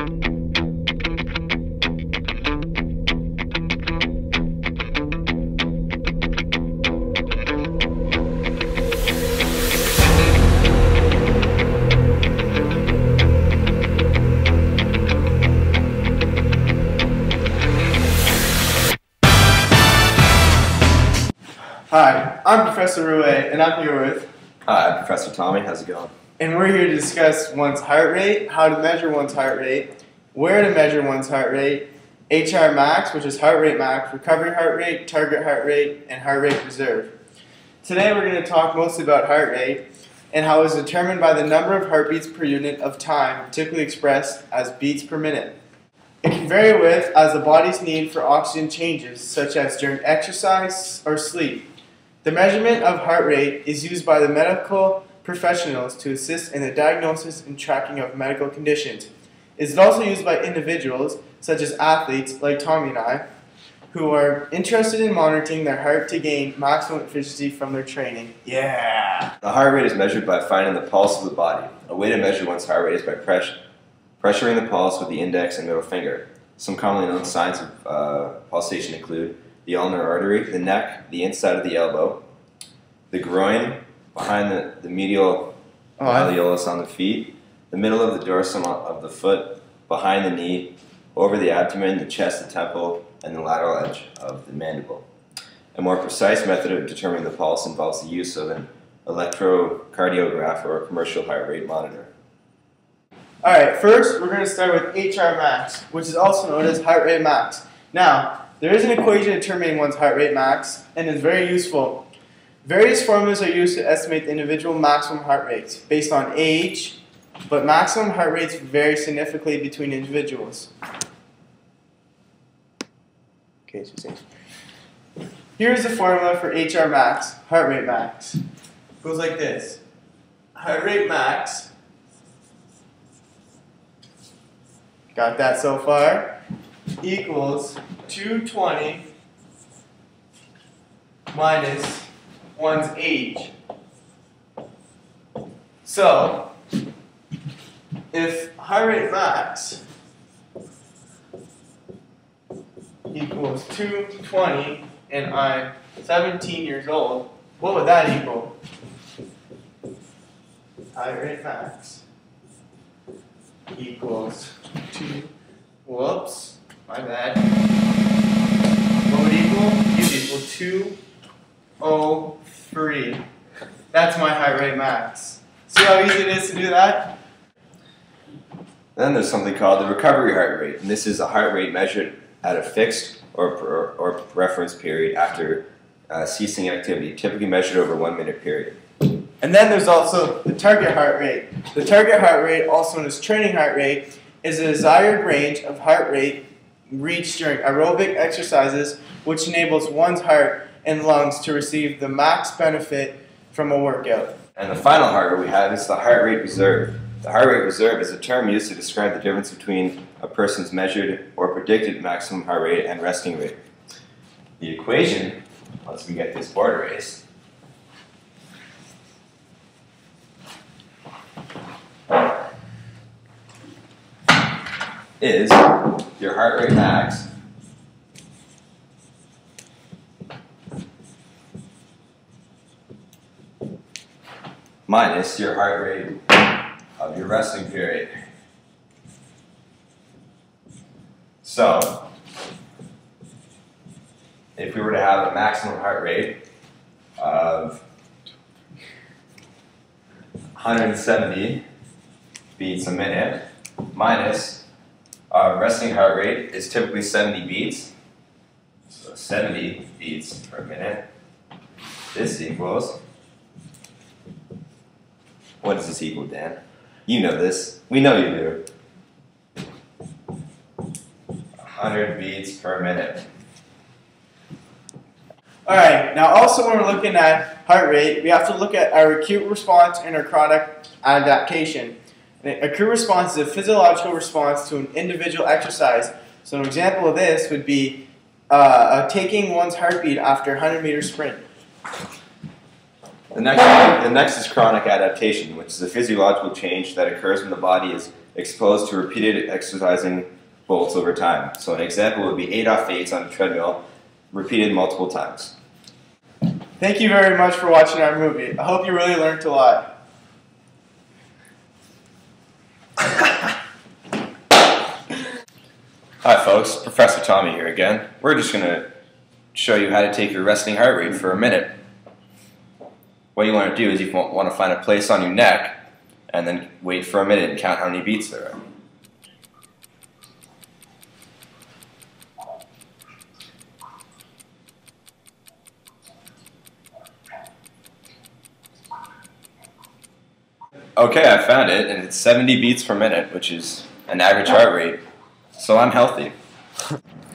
Hi, I'm Professor Rue, and I'm here with... Hi, Professor Tommy. How's it going? And we're here to discuss one's heart rate, how to measure one's heart rate, where to measure one's heart rate, HR max, which is heart rate max, recovery heart rate, target heart rate, and heart rate reserve. Today we're going to talk mostly about heart rate and how it's determined by the number of heartbeats per unit of time, typically expressed as beats per minute. It can vary with as the body's need for oxygen changes, such as during exercise or sleep. The measurement of heart rate is used by the medical professionals to assist in the diagnosis and tracking of medical conditions. It is also used by individuals, such as athletes like Tommy and I, who are interested in monitoring their heart to gain maximum efficiency from their training. Yeah! The heart rate is measured by finding the pulse of the body. A way to measure one's heart rate is by pressuring the pulse with the index and middle finger. Some commonly known signs of pulsation include the ulnar artery, the neck, the inside of the elbow, the groin, behind the medial malleolus on the feet, the middle of the dorsum of the foot, behind the knee, over the abdomen, the chest, the temple, and the lateral edge of the mandible. A more precise method of determining the pulse involves the use of an electrocardiograph or a commercial heart rate monitor. Alright, first we're going to start with HR max, which is also known as heart rate max. Now, there is an equation determining one's heart rate max, and it's very useful. Various formulas are used to estimate the individual maximum heart rates based on age, but maximum heart rates vary significantly between individuals. Okay, here's the formula for HR max, heart rate max. It goes like this. Heart rate max, got that so far, equals 220 minus one's age. So, if heart rate max equals 220 and I'm 17 years old, what would that equal? Heart rate max equals 2, whoops, my bad. What would equal? It would equal 203. That's my heart rate max. See how easy it is to do that? Then there's something called the recovery heart rate, and this is a heart rate measured at a fixed or reference period after ceasing activity, typically measured over a 1 minute period. And then there's also the target heart rate. The target heart rate, also known as training heart rate, is a desired range of heart rate reached during aerobic exercises, which enables one's heart and lungs to receive the max benefit from a workout. And the final heart rate we have is the heart rate reserve. The heart rate reserve is a term used to describe the difference between a person's measured or predicted maximum heart rate and resting rate. The equation, once we get this board erased, is your heart rate max minus your heart rate of your resting period. So, if we were to have a maximum heart rate of 170 beats a minute minus our resting heart rate is typically 70 beats, so 70 beats per minute. This equals, what does this equal, Dan? You know this. We know you do. 100 beats per minute. Alright, now also when we're looking at heart rate, we have to look at our acute response and our chronic adaptation. An acute response is a physiological response to an individual exercise. So an example of this would be taking one's heartbeat after a 100-meter sprint. The next is chronic adaptation, which is a physiological change that occurs when the body is exposed to repeated exercising bolts over time. So an example would be 8 off 8s on a treadmill, repeated multiple times. Thank you very much for watching our movie. I hope you really learned a lot. Hi folks, Professor Tommy here again. We're just going to show you how to take your resting heart rate for a minute. What you want to do is you want to find a place on your neck and then wait for a minute and count how many beats there are. Okay, I found it, and it's 70 beats per minute, which is an average heart rate. So I'm healthy.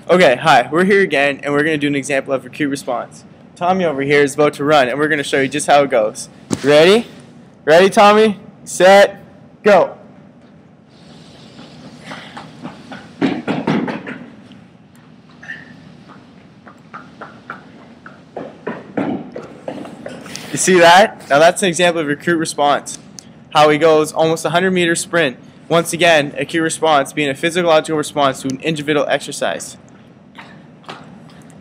Okay, hi, we're here again, and we're going to do an example of acute response. Tommy over here is about to run, and we're going to show you just how it goes. Ready? Ready, Tommy? Set, go. You see that? Now that's an example of acute response. How he goes almost 100-meter sprint. Once again, acute response being a physiological response to an individual exercise.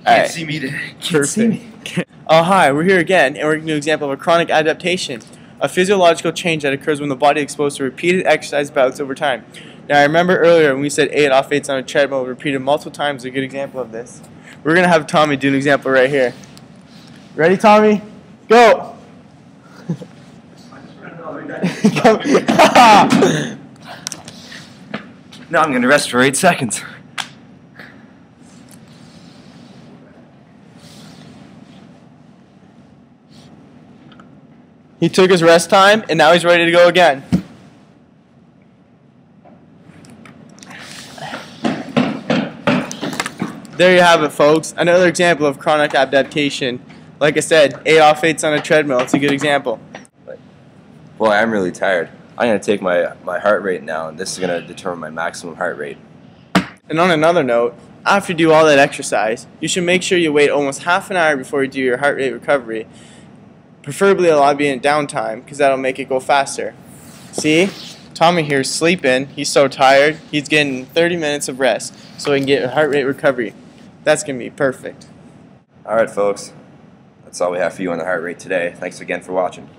Can't see me today. Perfect. Oh, hi, we're here again, and we're going to do an example of a chronic adaptation, a physiological change that occurs when the body is exposed to repeated exercise bouts over time. Now, I remember earlier when we said 8 off 8s on a treadmill repeated multiple times, a good example of this. We're going to have Tommy do an example right here. Ready, Tommy? Go! Now I'm going to rest for 8 seconds. He took his rest time, and now he's ready to go again. There you have it, folks. Another example of chronic adaptation. Like I said, 8 off 8s on a treadmill. It's a good example. Boy, I'm really tired. I'm going to take my heart rate now, and this is going to determine my maximum heart rate. And on another note, after you do all that exercise, you should make sure you wait almost half an hour before you do your heart rate recovery. Preferably a lot being downtime, because that'll make it go faster. See? Tommy here is sleeping. He's so tired. He's getting 30 minutes of rest so he can get a heart rate recovery. That's going to be perfect. Alright folks, that's all we have for you on the heart rate today. Thanks again for watching.